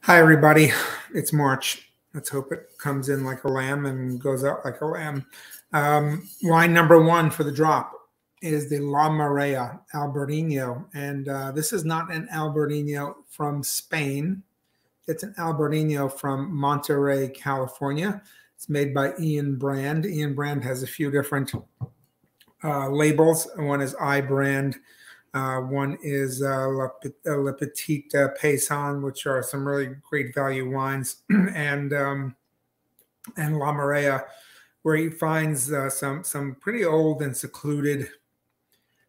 Hi, everybody. It's March. Let's hope it comes in like a lamb and goes out like a lamb. Wine number one for the drop is the La Marea Albarino. And this is not an Albarino from Spain. It's an Albarino from Monterey, California. It's made by Ian Brand. Ian Brand has a few different labels. One is I Brand. One is Le Petit Paysan, which are some really great value wines, and La Marea, where he finds some pretty old and secluded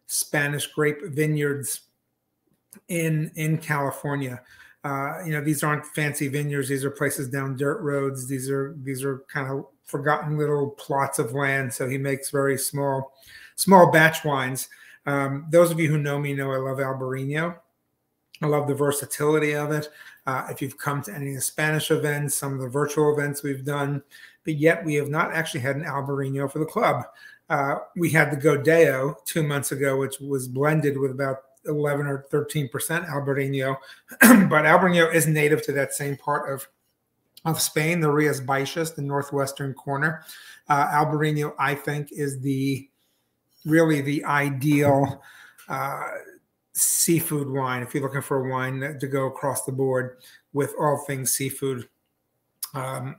Spanish grape vineyards in California. These aren't fancy vineyards. These are places down dirt roads. These are kind of forgotten little plots of land. So he makes very small batch wines. Those of you who know me know I love Albarino. I love the versatility of it. If you've come to any of the Spanish events, some of the virtual events we've done, but yet we have not actually had an Albarino for the club. We had the Godeo 2 months ago, which was blended with about 11 or 13% Albarino, but Albarino is native to that same part of Spain, the Rías Baixas, the northwestern corner. Albarino, I think, is really the ideal seafood wine if you're looking for a wine to go across the board with all things seafood,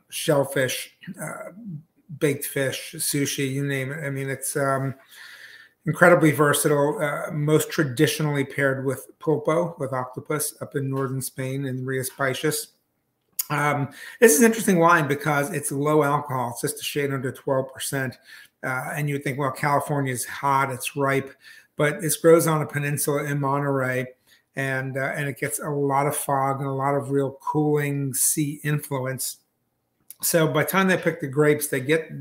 shellfish, baked fish, sushi, you name it. I mean, it's incredibly versatile, most traditionally paired with pulpo, with octopus up in northern Spain in Rías Baixas. This is an interesting wine because it's low alcohol. It's just a shade under 12%. And you would think, well, California is hot, it's ripe, but this grows on a peninsula in Monterey, and it gets a lot of fog and a lot of real cooling sea influence. So by the time they pick the grapes, they get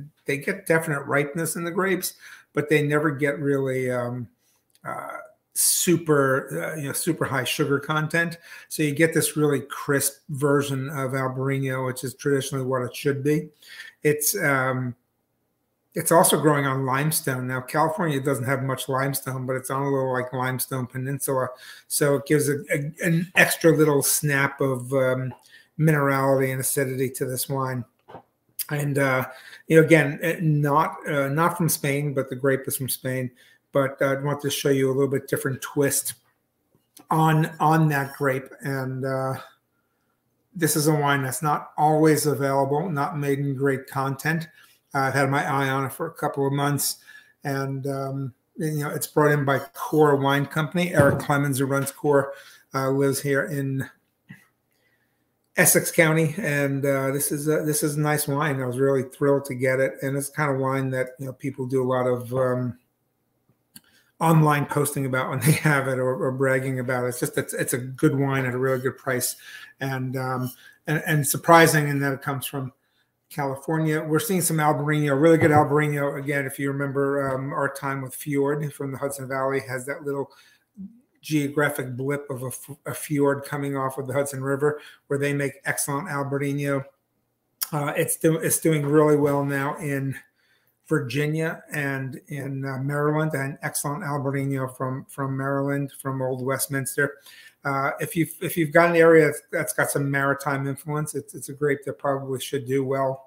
definite ripeness in the grapes, but they never get really super high sugar content. So you get this really crisp version of Albarino, which is traditionally what it should be. It's also growing on limestone. Now, California doesn't have much limestone, but it's on a little like limestone peninsula. So it gives an extra little snap of minerality and acidity to this wine. And, again, not from Spain, but the grape is from Spain. But I want to show you a little bit different twist on that grape. And this is a wine that's not always available, not made in great content. I've had my eye on it for a couple of months, and it's brought in by Core Wine Company. Eric Clemens, who runs Core, lives here in Essex County, and this is a nice wine. I was really thrilled to get it, and it's the kind of wine that people do a lot of online posting about when they have it or bragging about it. It's a good wine at a really good price, and surprising in that it comes from California. We're seeing some Albarino, really good Albarino. Again, if you remember our time with Fjord from the Hudson Valley, has that little geographic blip of a fjord coming off of the Hudson River, where they make excellent Albarino. It's doing really well now in Virginia and in Maryland, and excellent Albarino from Maryland, from Old Westminster. If you've got an area that's got some maritime influence, it's a grape that probably should do well.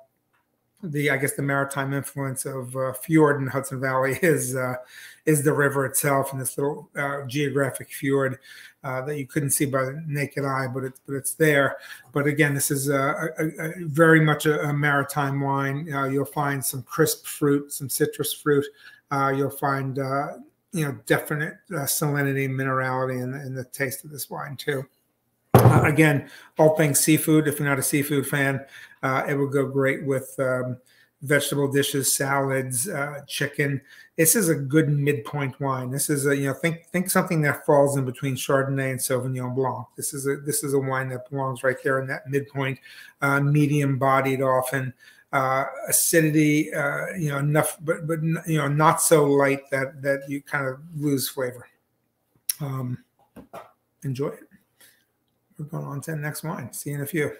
I guess the maritime influence of Fjord in Hudson Valley is the river itself, and this little geographic fjord that you couldn't see by the naked eye, but it's there. But again, this is a very much a maritime wine. You'll find some crisp fruit, some citrus fruit. You'll find definite salinity, minerality in the taste of this wine too. Again, all things seafood. If you're not a seafood fan, it will go great with vegetable dishes, salads, chicken. This is a good midpoint wine. This is think something that falls in between Chardonnay and Sauvignon Blanc. This is a wine that belongs right there in that midpoint, medium bodied often. Acidity, enough, but not so light that you kind of lose flavor. Enjoy it. We're going on to the next wine. See you in a few.